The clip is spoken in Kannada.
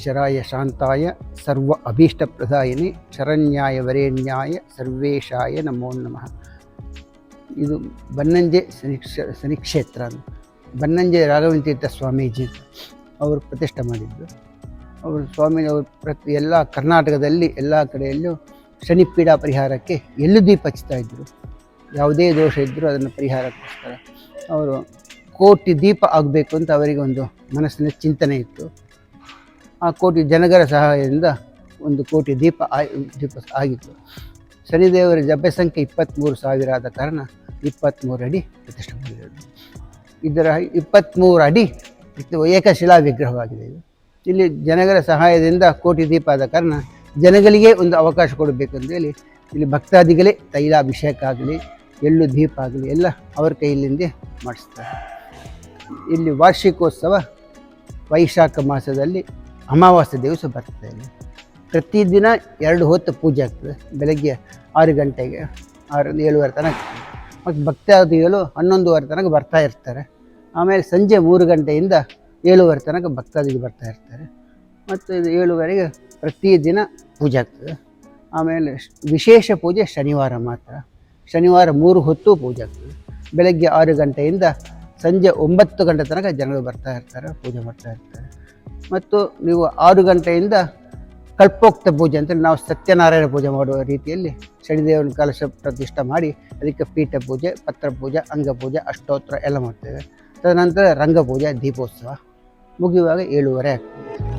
ಸರ್ವೇಶ್ವರಾಯ ಶಾಂತಾಯ ಸರ್ವ ಅಭೀಷ್ಟಪ್ರದಾಯಿನಿ ಶರಣ್ಯಾಯ ವರೇಣ್ಯಾಯ ಸರ್ವೇಶಾಯ ನಮೋ ನಮಃ. ಇದು ಬನ್ನಂಜೆ ಶನಿಕ್ಷೇತ್ರ ಅಂತ. ಬನ್ನಂಜೆ ರಾಘವೇಂದ್ರ ಸ್ವಾಮೀಜಿ ಅವರು ಪ್ರತಿಷ್ಠೆ ಮಾಡಿದ್ದು. ಅವರು ಸ್ವಾಮೀಜಿ ಅವರು ಎಲ್ಲ ಕರ್ನಾಟಕದಲ್ಲಿ ಎಲ್ಲ ಕಡೆಯಲ್ಲೂ ಶನಿ ಪೀಡಾ ಪರಿಹಾರಕ್ಕೆ ಎಳ್ಳು ದೀಪ ಹಚ್ತಾ ಇದ್ದರು. ಯಾವುದೇ ದೋಷ ಇದ್ದರೂ ಅದನ್ನು ಪರಿಹಾರಕ್ಕೋಸ್ಕರ ಅವರು ಕೋಟಿ ದೀಪ ಆಗಬೇಕು ಅಂತ ಅವರಿಗೆ ಒಂದು ಮನಸ್ಸಿನ ಚಿಂತನೆ ಇತ್ತು. ಆ ಕೋಟಿ ಜನಗರ ಸಹಾಯದಿಂದ 1 ಕೋಟಿ ದೀಪ ಆಗಿತ್ತು. ಶನಿದೇವರ ಜಪ ಸಂಖ್ಯೆ 23,000 ಆದ ಕಾರಣ 23 ಅಡಿ ಪ್ರತಿಷ್ಠೆ ಮಾಡಿದರು. ಇದರ 23 ಅಡಿ ಏಕಶಿಲಾ ವಿಗ್ರಹವಾಗಿದೆ. ಇದು ಇಲ್ಲಿ ಜನಗರ ಸಹಾಯದಿಂದ ಕೋಟಿ ದೀಪ ಆದ ಕಾರಣ ಜನಗಳಿಗೆ ಒಂದು ಅವಕಾಶ ಕೊಡಬೇಕು ಅಂತೇಳಿ ಇಲ್ಲಿ ಭಕ್ತಾದಿಗಳೇ ತೈಲಾಭಿಷೇಕ ಆಗಲಿ ಎಳ್ಳು ದೀಪ ಆಗಲಿ ಎಲ್ಲ ಅವರ ಕೈಲಿಂದೇ ಮಾಡಿಸ್ತಾರೆ. ಇಲ್ಲಿ ವಾರ್ಷಿಕೋತ್ಸವ ವೈಶಾಖ ಮಾಸದಲ್ಲಿ ಅಮಾವಾಸ್ಯೆ ದಿವಸ ಬರ್ತದೆ. ಇಲ್ಲಿ ಪ್ರತಿದಿನ 2 ಹೊತ್ತು ಪೂಜೆ ಆಗ್ತದೆ. ಬೆಳಗ್ಗೆ 6 ಗಂಟೆಗೆ 6ರಿಂದ 7 ತನಕ, ಮತ್ತು ಭಕ್ತಾದಿಗಳು 11 ತನಕ ಬರ್ತಾ ಇರ್ತಾರೆ. ಆಮೇಲೆ ಸಂಜೆ 3 ಗಂಟೆಯಿಂದ 7 ತನಕ ಭಕ್ತಾದಿಗಳು ಬರ್ತಾ ಇರ್ತಾರೆ. ಮತ್ತು ಇದು 7 ಪ್ರತಿದಿನ ಪೂಜೆ ಆಗ್ತದೆ. ಆಮೇಲೆ ವಿಶೇಷ ಪೂಜೆ ಶನಿವಾರ ಮಾತ್ರ. ಶನಿವಾರ 3 ಹೊತ್ತು ಪೂಜೆ ಆಗ್ತದೆ. ಬೆಳಗ್ಗೆ 6 ಗಂಟೆಯಿಂದ ಸಂಜೆ 9 ಗಂಟೆ ತನಕ ಜನಗಳು ಬರ್ತಾ ಇರ್ತಾರೆ, ಪೂಜೆ ಮಾಡ್ತಾ ಇರ್ತಾರೆ. ಮತ್ತು ನೀವು 6 ಗಂಟೆಯಿಂದ ಕಲ್ಪೋಕ್ತ ಪೂಜೆ ಅಂತೇಳಿ ನಾವು ಸತ್ಯನಾರಾಯಣ ಪೂಜೆ ಮಾಡುವ ರೀತಿಯಲ್ಲಿ ಶನಿದೇವನ ಕಲಶ ಪ್ರತಿಷ್ಠೆ ಮಾಡಿ ಅದಕ್ಕೆ ಪೀಠ ಪೂಜೆ, ಪತ್ರ ಪೂಜೆ, ಅಂಗಪೂಜೆ, ಅಷ್ಟೋತ್ತರ ಎಲ್ಲ ಮಾಡ್ತೇವೆ. ತದನಂತರ ರಂಗಪೂಜೆ, ದೀಪೋತ್ಸವ ಮುಗಿಯುವಾಗ 7:30 ಆಗ್ತದೆ.